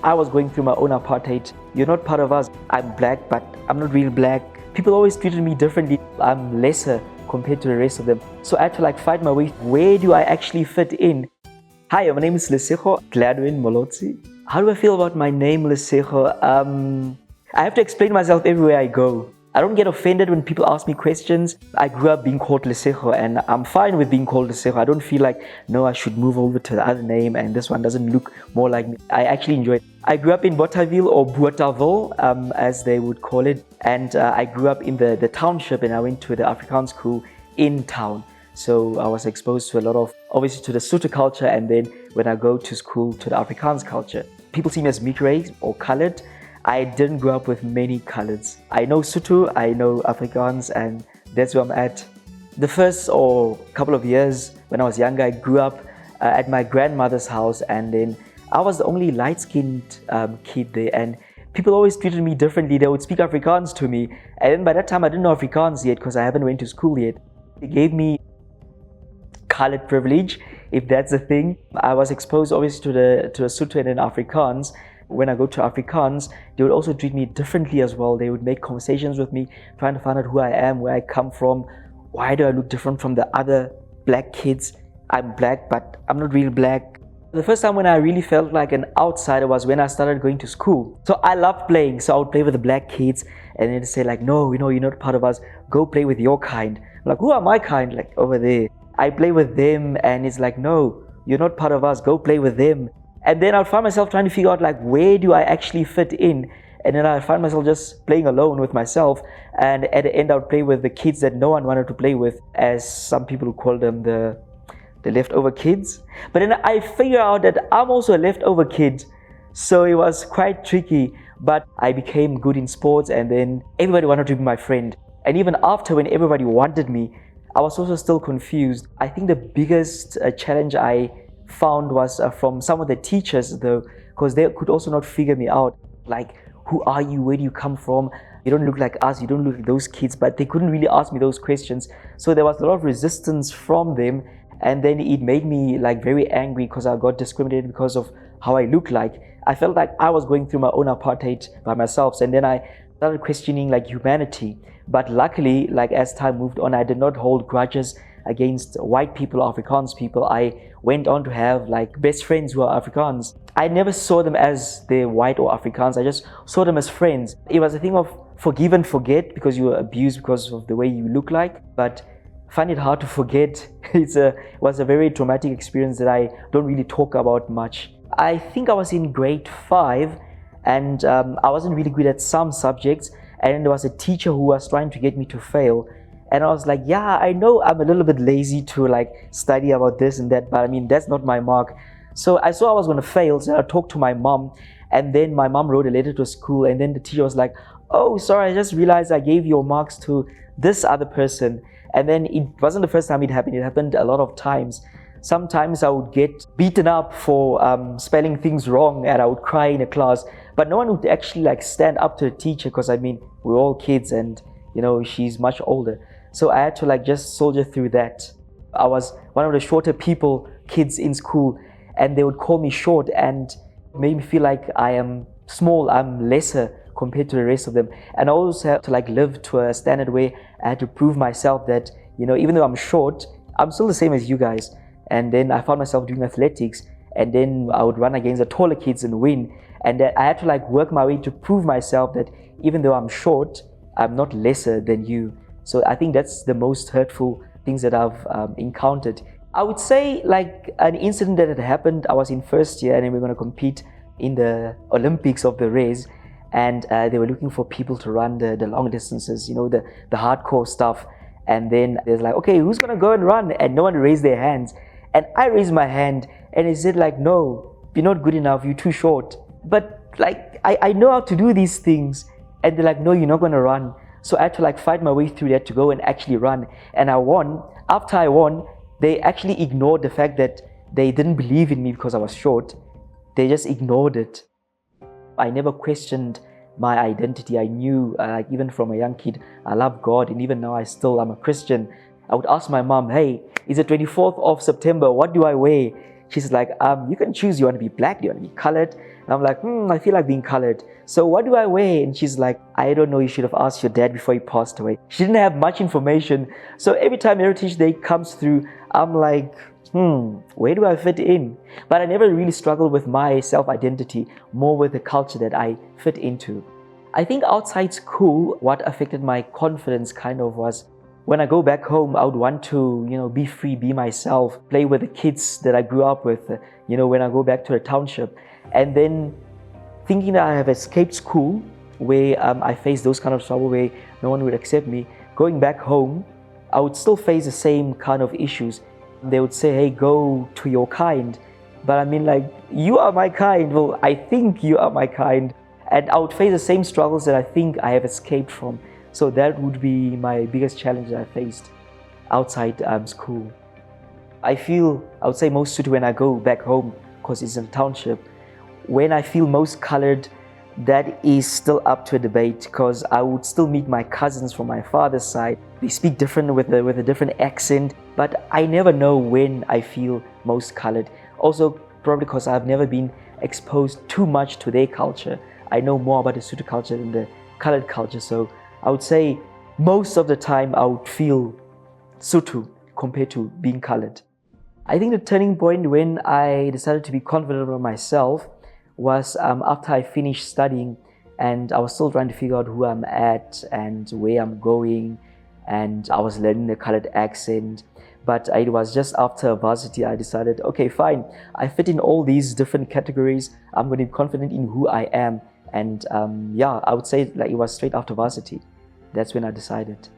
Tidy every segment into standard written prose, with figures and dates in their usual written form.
I was going through my own apartheid. You're not part of us. I'm black, but I'm not real black. People always treated me differently. I'm lesser compared to the rest of them. So I had to fight my way. Where do I actually fit in? Hi, my name is Lesego Molotsi. How do I feel about my name, Lesego? I have to explain myself everywhere I go. I don't get offended when people ask me questions. I grew up being called Lesego and I'm fine with being called Lesego. I don't feel like, no, I should move over to the other name and this one doesn't look more like me. I actually enjoy it. I grew up in Bothaville or Bothaville, as they would call it. And I grew up in the township and I went to the Afrikaans school in town. So I was exposed to a lot of, obviously to the Sotho culture, and then when I go to school, to the Afrikaans culture. People see me as mixed race or colored. I didn't grow up with many colors. I know Sotho, I know Afrikaans, and that's where I'm at. The first or couple of years when I was younger, I grew up at my grandmother's house, and then I was the only light-skinned kid there, and people always treated me differently. They would speak Afrikaans to me, and then by that time I didn't know Afrikaans yet because I haven't went to school yet. They gave me colored privilege, if that's a thing. I was exposed obviously to the Sotho and then Afrikaans. When I go to Afrikaans, they would also treat me differently as well. They would make conversations with me, trying to find out who I am, where I come from, why do I look different from the other black kids. I'm black, but I'm not real black. The first time when I really felt like an outsider was when I started going to school. So I loved playing, so I would play with the black kids and then say no, you're not part of us, go play with your kind. I'm like, who are my kind? Over there. I play with them and it's no, you're not part of us, go play with them. And then I'll find myself trying to figure out where do I actually fit in? And then I find myself just playing alone with myself. And at the end, I'll play with the kids that no one wanted to play with, as some people call them the leftover kids. But then I figure out that I'm also a leftover kid. So it was quite tricky, but I became good in sports and then everybody wanted to be my friend. And even after, when everybody wanted me, I was also still confused. I think the biggest challenge I found was from some of the teachers though, because they could also not figure me out. Who are you? Where do you come from? You don't look like us, you don't look like those kids, but they couldn't really ask me those questions. So there was a lot of resistance from them, and then it made me very angry because I got discriminated because of how I look like. I felt like I was going through my own apartheid by myself, and then I started questioning humanity. But luckily, as time moved on, I did not hold grudges against white people, Afrikaans people. I went on to have best friends who are Afrikaans. I never saw them as they're white or Afrikaans. I just saw them as friends. It was a thing of forgive and forget because you were abused because of the way you look like. But I find it hard to forget. It was a very traumatic experience that I don't really talk about much. I think I was in grade 5 and I wasn't really good at some subjects. And there was a teacher who was trying to get me to fail. And I was yeah, I know I'm a little bit lazy to study about this and that, but I mean, that's not my mark. So I saw I was going to fail, so I talked to my mom, and then my mom wrote a letter to school, and then the teacher was oh, sorry, I just realized I gave your marks to this other person. And then it wasn't the first time it happened a lot of times. Sometimes I would get beaten up for spelling things wrong and I would cry in a class, but no one would actually stand up to the teacher because I mean, we're all kids and she's much older. So I had to just soldier through that. I was one of the shorter kids in school, and they would call me short and made me feel like I am small, I'm lesser compared to the rest of them. And I also had to live to a standard where I had to prove myself that, even though I'm short, I'm still the same as you guys. And then I found myself doing athletics, and then I would run against the taller kids and win. And I had to work my way to prove myself that even though I'm short, I'm not lesser than you. So I think that's the most hurtful things that I've encountered. I would say an incident that had happened, I was in first year and then we were going to compete in the Olympics of the race, and they were looking for people to run the long distances, the hardcore stuff. And then there's okay, who's going to go and run? And no one raised their hands. And I raised my hand and they said no, you're not good enough, you're too short. But I know how to do these things. And they're no, you're not going to run. So I had to fight my way through that to go and actually run. And I won. After I won, they actually ignored the fact that they didn't believe in me because I was short. They just ignored it. I never questioned my identity. I knew, even from a young kid, I love God. And even now I'm a Christian. I would ask my mom, hey, it's the 24th of September. What do I wear? She's like, you can choose, you want to be black, do you want to be colored? And I'm like, I feel like being colored. So what do I wear? And she's like, I don't know, you should have asked your dad before he passed away. She didn't have much information. So every time Heritage Day comes through, I'm like, where do I fit in? But I never really struggled with my self-identity, more with the culture that I fit into. I think outside school, what affected my confidence kind of was when I go back home, I would want to, be free, be myself, play with the kids that I grew up with, when I go back to the township. And then thinking that I have escaped school, where I faced those kind of trouble where no one would accept me, going back home, I would still face the same kind of issues. They would say, hey, go to your kind. But I mean, like, you are my kind. Well, I think you are my kind. And I would face the same struggles that I think I have escaped from. So that would be my biggest challenge that I faced outside school. I would say most Sotho when I go back home, because it's in a township, when I feel most colored, that is still up to a debate, because I would still meet my cousins from my father's side. They speak different with a different accent, but I never know when I feel most colored. Also, probably because I've never been exposed too much to their culture. I know more about the Sotho culture than the colored culture, so I would say most of the time I would feel Sotho compared to being colored. I think the turning point when I decided to be confident about myself was after I finished studying, and I was still trying to figure out who I'm at and where I'm going, and I was learning the colored accent. But it was just after varsity I decided, okay, fine, I fit in all these different categories. I'm going to be confident in who I am. And I would say like it was straight after varsity. That's when I decided.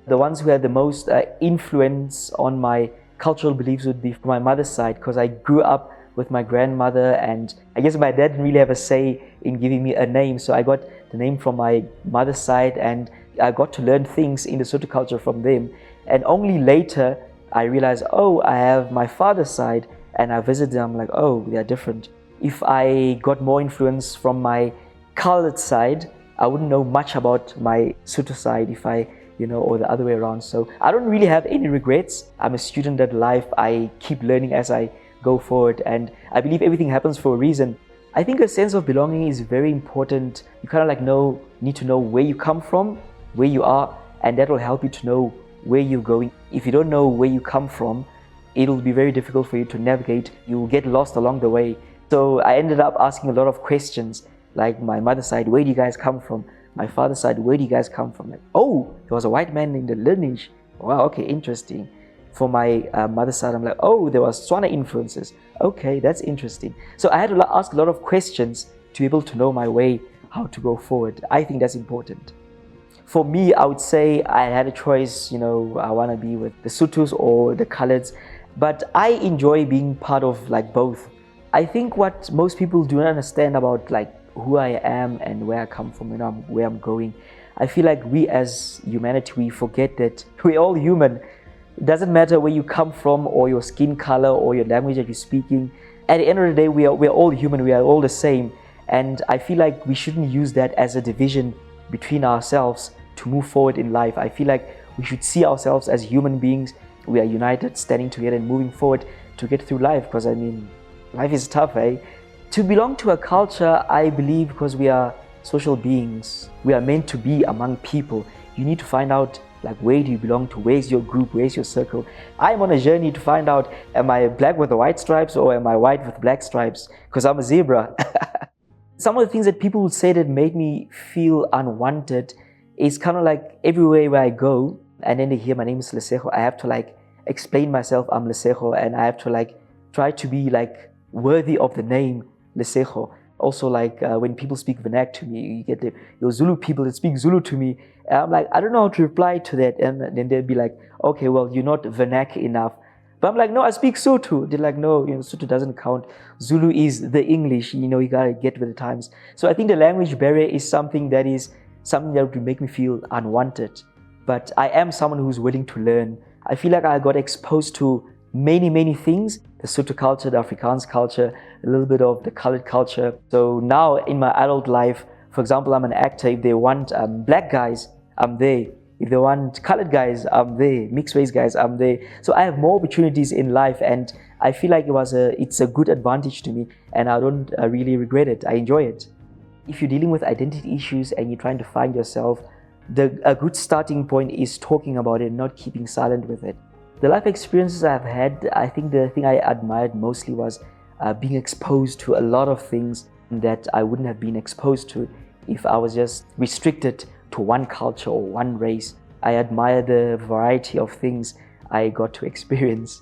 The ones who had the most influence on my cultural beliefs would be from my mother's side, because I grew up with my grandmother, and I guess my dad didn't really have a say in giving me a name. So I got the name from my mother's side, and I got to learn things in the Sotho culture from them. And only later I realized, oh, I have my father's side, and I visited them, I'm like, oh, they are different. If I got more influence from my colored side, I wouldn't know much about my Sotho side if I, or the other way around. So I don't really have any regrets. I'm a student at life. I keep learning as I go forward, and I believe everything happens for a reason. I think a sense of belonging is very important. You kind of like need to know where you come from, where you are, and that will help you to know where you're going. If you don't know where you come from, it'll be very difficult for you to navigate. You will get lost along the way. So I ended up asking a lot of questions, like my mother's side, where do you guys come from? My father's side, where do you guys come from? Like, oh, there was a white man in the lineage. Wow, okay, interesting. For my mother's side, I'm like, oh, there was Tswana influences. Okay, that's interesting. So I had to ask a lot of questions to be able to know my way, how to go forward. I think that's important. For me, I would say I had a choice, I want to be with the Sothos or the Coloreds, but I enjoy being part of like both. I think what most people do not understand about like who I am and where I come from, where I'm going. I feel like we as humanity, we forget that we're all human. It doesn't matter where you come from or your skin color or your language that you're speaking. At the end of the day, we're all human, we are all the same. And I feel like we shouldn't use that as a division between ourselves to move forward in life. I feel like we should see ourselves as human beings. We are united, standing together and moving forward to get through life, because life is tough, eh? To belong to a culture, I believe, because we are social beings, we are meant to be among people. You need to find out like where do you belong to, where's your group, where's your circle. I'm on a journey to find out, am I black with the white stripes or am I white with black stripes? Because I'm a zebra. Some of the things that people would say that made me feel unwanted is kind of like everywhere where I go and then they hear my name is Lesego, I have to like explain myself, I'm Lesego, and I have to like try to be like worthy of the name Lesego. Also, like when people speak Vernac to me, you get your Zulu people that speak Zulu to me, and I'm like, I don't know how to reply to that, and then they'll be like, okay, well, you're not Vernac enough. But I'm like, no, I speak Sotho. They're like, no, Sotho doesn't count. Zulu is the English, you gotta get with the times. So I think the language barrier is something that would make me feel unwanted. But I am someone who's willing to learn. I feel like I got exposed to many things, the Sotho culture, the Afrikaans culture, a little bit of the colored culture. So now in my adult life, for example, I'm an actor. If they want black guys, I'm there. If they want colored guys, I'm there. Mixed race guys, I'm there. So I have more opportunities in life, and I feel like it's a good advantage to me, and I don't really regret it. I enjoy it. If you're dealing with identity issues and you're trying to find yourself, a good starting point is talking about it, not keeping silent with it. The life experiences I've had, I think the thing I admired mostly was being exposed to a lot of things that I wouldn't have been exposed to if I was just restricted to one culture or one race. I admire the variety of things I got to experience.